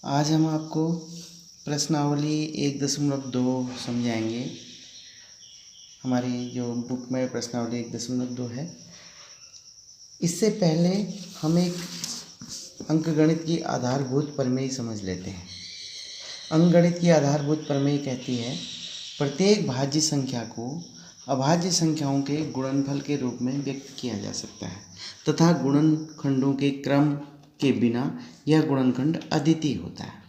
आज हम आपको प्रश्नावली 1.2 समझाएंगे। हमारी जो बुक में प्रश्नावली 1.2 है। इससे पहले हम एक अंकगणित की आधारभूत प्रमेय समझ लेते हैं। अंकगणित की आधारभूत प्रमेय कहती है प्रत्येक भाज्य संख्या को अभाज्य संख्याओं के गुणनफल के रूप में व्यक्त किया जा सकता है तथा गुणनखंडों के क्रम के बिना यह गुणनखंड अद्वितीय होता है।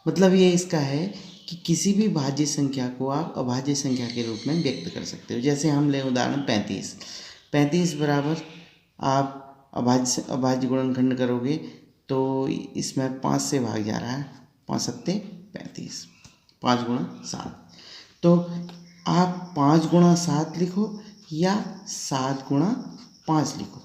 मतलब ये इसका है कि किसी भी भाज्य संख्या को आप अभाज्य संख्या के रूप में व्यक्त कर सकते हो। जैसे हम ले उदाहरण 35 बराबर आप अभाज्य गुणनखंड करोगे तो इसमें 5 से भाग जा रहा है, 5 सत्ते 35, 5 गुणा 7। तो आप 5 गुणा 7 लिखो या 7 गुणा 5 लिखो,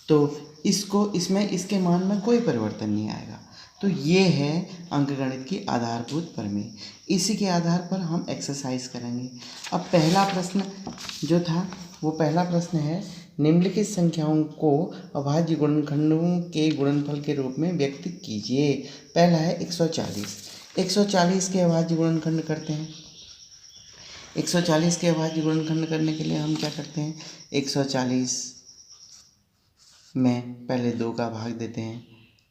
तो इसमें इसके मान में कोई परिवर्तन नहीं आएगा। तो ये है अंकगणित की आधारभूत प्रमेय। इसी के आधार पर हम एक्सरसाइज करेंगे। अब पहला प्रश्न जो था वो पहला प्रश्न है, निम्नलिखित संख्याओं को अभाज्य गुणनखंडों के गुणनफल के रूप में व्यक्त कीजिए। पहला है 140 के अभाज्य गुणनखंड करते हैं। 140 के अभाज्य गुणनखंड करने के लिए हम क्या करते हैं, 140 में पहले 2 का भाग देते हैं,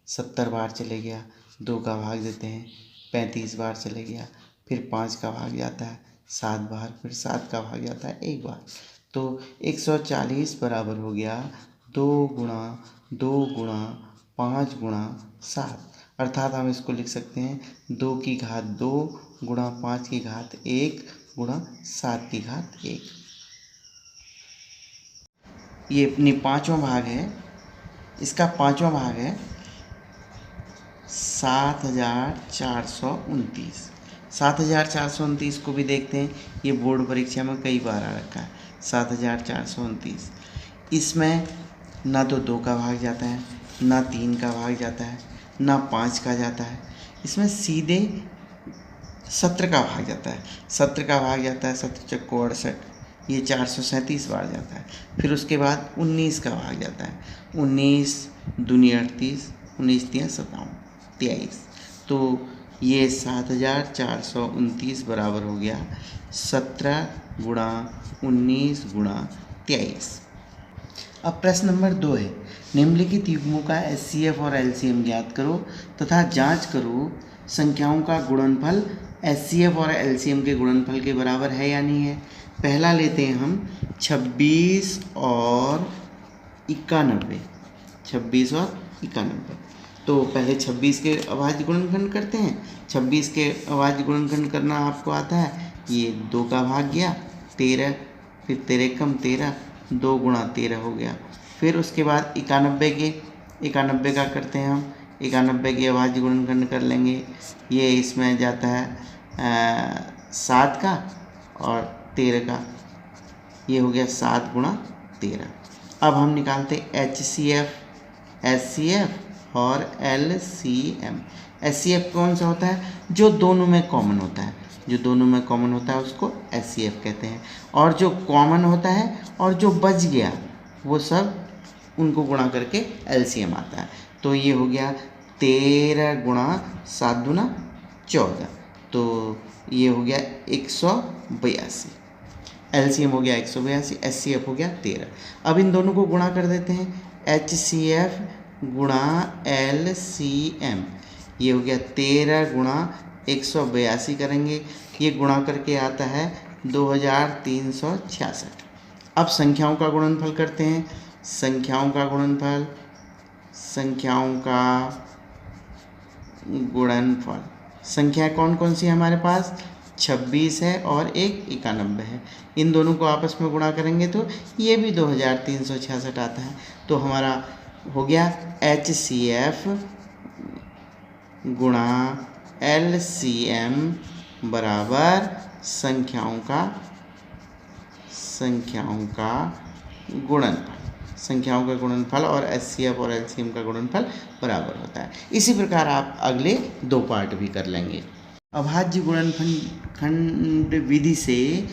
70 बार चले गया, 2 का भाग देते हैं, 35 बार चले गया, फिर 5 का भाग जाता है 7 बार, फिर 7 का भाग जाता है 1 बार। तो 140 बराबर हो गया 2 गुणा 5 गुणा 7, अर्थात हम इसको लिख सकते हैं 2 की घात 2 गुणा 5 की घात 1 गुणा 7 की घात 1। ये अपनी पाँचवां भाग है, इसका पाँचवां भाग है 7429। 7429 को भी देखते हैं, ये बोर्ड परीक्षा में कई बार आ रखा है। 7429 इसमें ना तो 2 का भाग जाता है, ना 3 का भाग जाता है, ना 5 का जाता है, इसमें सीधे 17 का भाग जाता है। 17 का भाग जाता है 7 चक्को 68, ये 437 बार जाता है। फिर उसके बाद 19 का भाग जाता है, 19 दूनी 38, 19 तियाँ 23। तो ये 7429 बराबर हो गया 17 गुणा 19 गुणा 23। अब प्रश्न नंबर 2 है, निम्नलिखित युग्मों का एचसीएफ और एलसीएम ज्ञात करो तथा जांच करो संख्याओं का गुणनफल एचसीएफ और एलसीएम के गुणनफल के बराबर है या नहीं है। पहला लेते हैं हम 26 और 91। 26 और 91, तो पहले 26 के अभाज्य गुणनखंड करते हैं। 26 के अभाज्य गुणनखंड करना आपको आता है, ये 2 का भाग गया 13, फिर 13 कम 13, 2 गुणा 13 हो गया। फिर उसके बाद 91 का करते हैं हम, 91 के अभाज्य गुणनखंड कर लेंगे। ये इसमें जाता है 7 का और 13 का, ये हो गया 7 गुणा 13। अब हम निकालते एचसीएफ, एचसीएफ और एलसीएम। एचसीएफ कौन सा होता है, जो दोनों में कॉमन होता है, जो दोनों में कॉमन होता है उसको एचसीएफ कहते हैं। और जो कॉमन होता है और जो बच गया वो सब उनको गुणा करके एलसीएम आता है। तो ये हो गया 13 गुणा 7 दूना 14, तो ये हो गया 182। एलसीएम हो गया 182, एचसीएफ हो गया 13। अब इन दोनों को गुणा कर देते हैं, एचसीएफ गुणा एलसीएम, ये हो गया 13 गुणा 182 करेंगे, ये गुणा करके आता है 2366। अब संख्याओं का गुणनफल करते हैं। संख्याओं का गुणनफल संख्या कौन कौन सी है हमारे पास, 26 है और एक 91 है। इन दोनों को आपस में गुणा करेंगे तो ये भी 2366 आता है। तो हमारा हो गया एचसीएफ गुणा एलसीएम बराबर संख्याओं का गुणनफल और एचसीएफ और एलसीएम का गुणनफल बराबर होता है। इसी प्रकार आप अगले 2 पार्ट भी कर लेंगे। अभाज्य गुणनखंड विधि से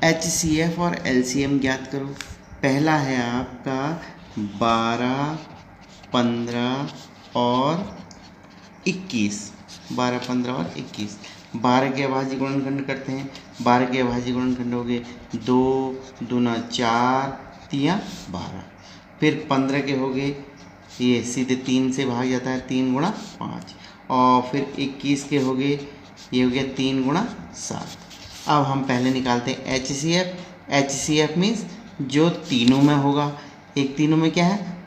एचसीएफ और एलसीएम ज्ञात करो। पहला है आपका 12, 15 और 21, 12, 15 और 21। 12 के अभाज्य गुणनखंड करते हैं। 12 के अभाज्य गुणनखंड हो गए 2 दूना 4 तिया 12। फिर 15 के हो गए, ये सीधे 3 से भाग जाता है, 3 गुणा 5। और फिर 21 के हो गए, ये हो गया 3 गुणा 7। अब हम पहले निकालते हैं HCF। HCF मीन्स जो तीनों में होगा। एक तीनों में क्या है,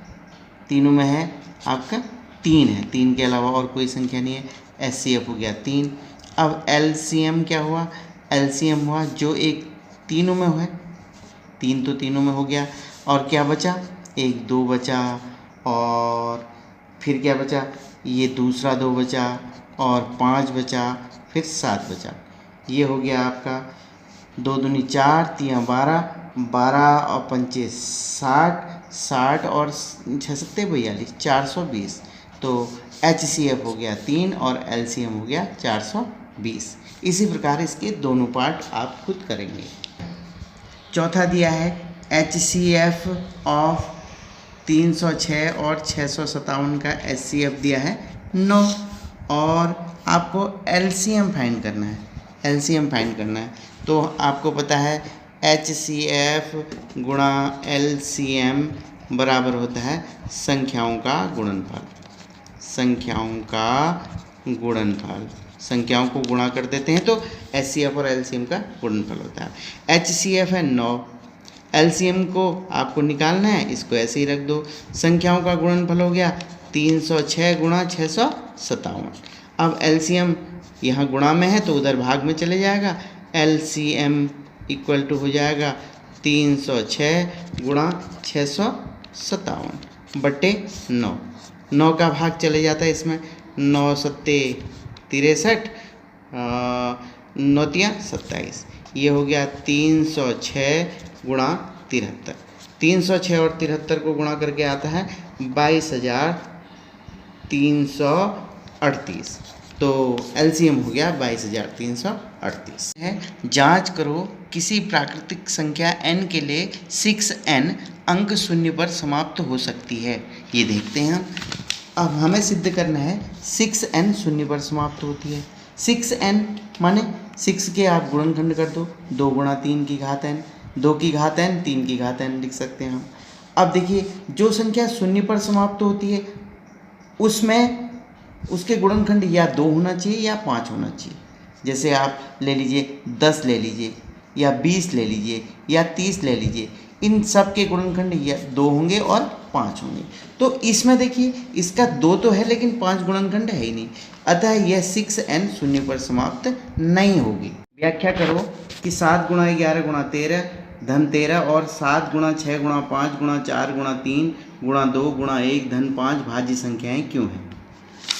तीनों में है आपका 3 है, 3 के अलावा और कोई संख्या नहीं है। HCF हो गया 3। अब LCM क्या हुआ, LCM हुआ जो एक तीनों में है, 3 तो तीनों में हो गया। और क्या बचा, 1 2 बचा, और फिर क्या बचा, ये दूसरा 2 बचा, और 5 बचा, फिर 7 बचा। ये हो गया आपका 2 दूनी 4 तिया 12, 12 और 5 60, 60 और 6 सत्ते 42, 420। तो HCF हो गया 3 और LCM हो गया 420। इसी प्रकार इसके दोनों पार्ट आप खुद करेंगे। चौथा दिया है HCF ऑफ 306 और 657 का HCF दिया है 9, और आपको LCM फाइंड करना है। LCM फाइंड करना है तो आपको पता है HCF गुणा LCM बराबर होता है संख्याओं का गुणनफल। संख्याओं का गुणनफल, संख्याओं को गुणा कर देते हैं तो HCF और LCM का गुणनफल होता है। HCF है 9, LCM को आपको निकालना है, इसको ऐसे ही रख दो। संख्याओं का गुणनफल हो गया 306 गुणा 657। अब LCM यहाँ गुणा में है तो उधर भाग में चले जाएगा। LCM इक्वल टू हो जाएगा 306 गुणा 657 बटे 9। 9 का भाग चले जाता है इसमें, 9 सत्ते 63, 9 तिया 27। ये हो गया 306 गुणा 73। 306 और 73 को गुणा करके आता है 22,338। तो LCM हो गया 22,338 है। जांच करो किसी प्राकृतिक संख्या n के लिए 6n अंक शून्य पर समाप्त हो सकती है। ये देखते हैं हम। अब हमें सिद्ध करना है 6n शून्य पर समाप्त होती है। 6n माने 6 के आप गुणनखंड कर दो, 2 गुणा 3 की घात n, 2 की घात n, 3 की घात n लिख सकते हैं हम। अब देखिए जो संख्या शून्य पर समाप्त होती है उसमें उसके गुणनखंड या 2 होना चाहिए या 5 होना चाहिए। जैसे आप ले लीजिए 10 ले लीजिए या 20 ले लीजिए या 30 ले लीजिए, इन सब के गुणनखंड या 2 होंगे और 5 होंगे। तो इसमें देखिए इसका 2 तो है लेकिन 5 गुणनखंड है ही नहीं, अतः यह 6n शून्य पर समाप्त नहीं होगी। व्याख्या करो कि 7 गुणा 11 गुणा 13 धन 13 और 7 गुणा 6 गुणा 5 गुणा 4 गुणा 3 गुणा 2 गुणा 1 धन 5 भाज्य संख्याएं क्यों हैं।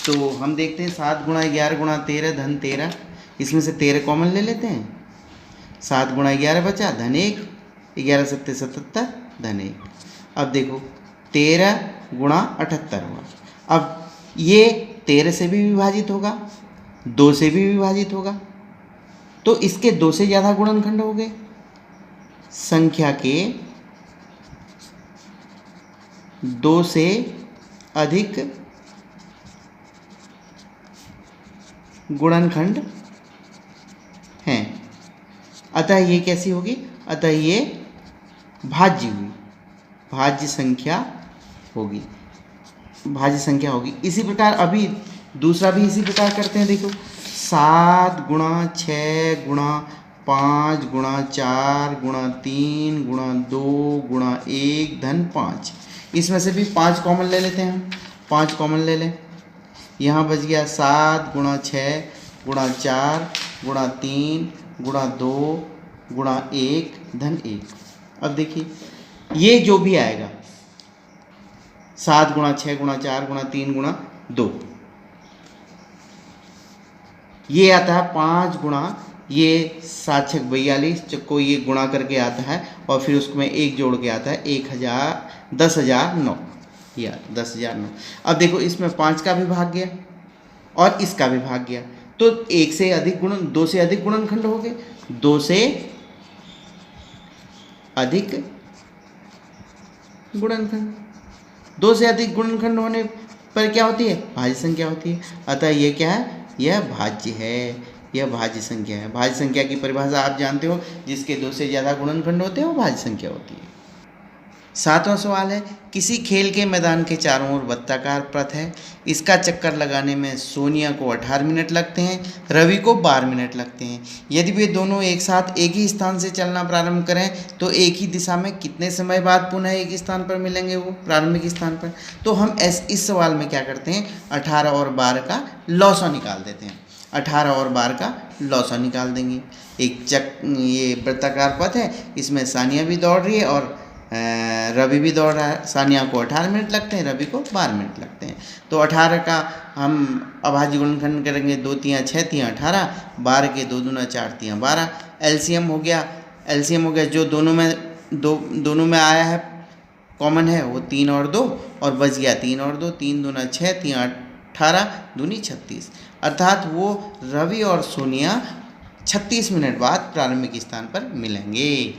तो हम देखते हैं 7 गुणा 11 गुणा 13 धन 13, इसमें से 13 कॉमन ले लेते हैं। 7 गुणा 11 बचा धन 1, 11 सत्ते 77 धन 1। अब देखो 13 गुणा 78 हुआ। अब ये 13 से भी विभाजित होगा, 2 से भी विभाजित होगा, तो इसके 2 से ज़्यादा गुणनखंड हो गए। संख्या के 2 से अधिक गुणनखंड हैं, अतः ये कैसी होगी, अतः ये भाज्य हुई, भाज्य संख्या होगी, भाज्य संख्या होगी। इसी प्रकार अभी दूसरा भी इसी प्रकार करते हैं। देखो 7 गुणा 6 गुणा 5 गुणा 4 गुणा 3 गुणा 2 गुणा 1 धन 5, इसमें से भी 5 कॉमन ले लेते हैं हम। 5 कॉमन ले लें, यहाँ बच गया 7 गुणा 6 गुणा 4 गुणा 3 गुणा 2 गुणा 1 धन 1। अब देखिए ये जो भी आएगा 7 गुणा 6 गुणा 4 गुणा 3 गुणा 2, ये आता है 5 गुणा, ये 7 6 42 को ये गुणा करके आता है और फिर उसमें 1 जोड़ के आता है 10,009, या 10,009। अब देखो इसमें 5 का भी भाग गया और इसका भी भाग गया, तो 1 से अधिक गुणन, 2 से अधिक गुणनखंड हो गए, 2 से अधिक गुणनखंड, 2 से अधिक गुणनखंड होने पर क्या होती है, भाज्य संख्या होती है। अतः ये क्या है, यह भाज्य है, यह भाज्य संख्या है। भाज्य संख्या की परिभाषा आप जानते हो, जिसके 2 से ज़्यादा गुणनखंड होते हैं वो भाज्य संख्या होती है। 7वां सवाल है, किसी खेल के मैदान के चारों ओर वृत्ताकार पथ है। इसका चक्कर लगाने में सोनिया को 18 मिनट लगते हैं, रवि को 12 मिनट लगते हैं। यदि वे दोनों एक साथ एक ही स्थान से चलना प्रारंभ करें तो एक ही दिशा में कितने समय बाद पुनः एक स्थान पर मिलेंगे, वो प्रारंभिक स्थान पर। तो हम इस सवाल में क्या करते हैं, 18 और 12 का लौसा निकाल देते हैं। 18 और 12 का लौसा निकाल देंगे। ये वृत्ताकार पथ है, इसमें सानिया भी दौड़ रही है और रवि भी दौड़ रहा है। सानिया को 18 मिनट लगते हैं, रवि को 12 मिनट लगते हैं। तो 18 का हम अभाज्य गुणनखंड करेंगे, 2 तियाँ 6 तियाँ 18, 12 के 2 दूना 4 तियाँ 12। एलसीएम हो गया, जो दोनों में आया है, कॉमन है, वो 3 और 2 और बच गया 3 और 2, 3 दूना 6 तियाँ 18 दूनी 36। अर्थात वो रवि और सोनिया 36 मिनट बाद प्रारंभिक स्थान पर मिलेंगे।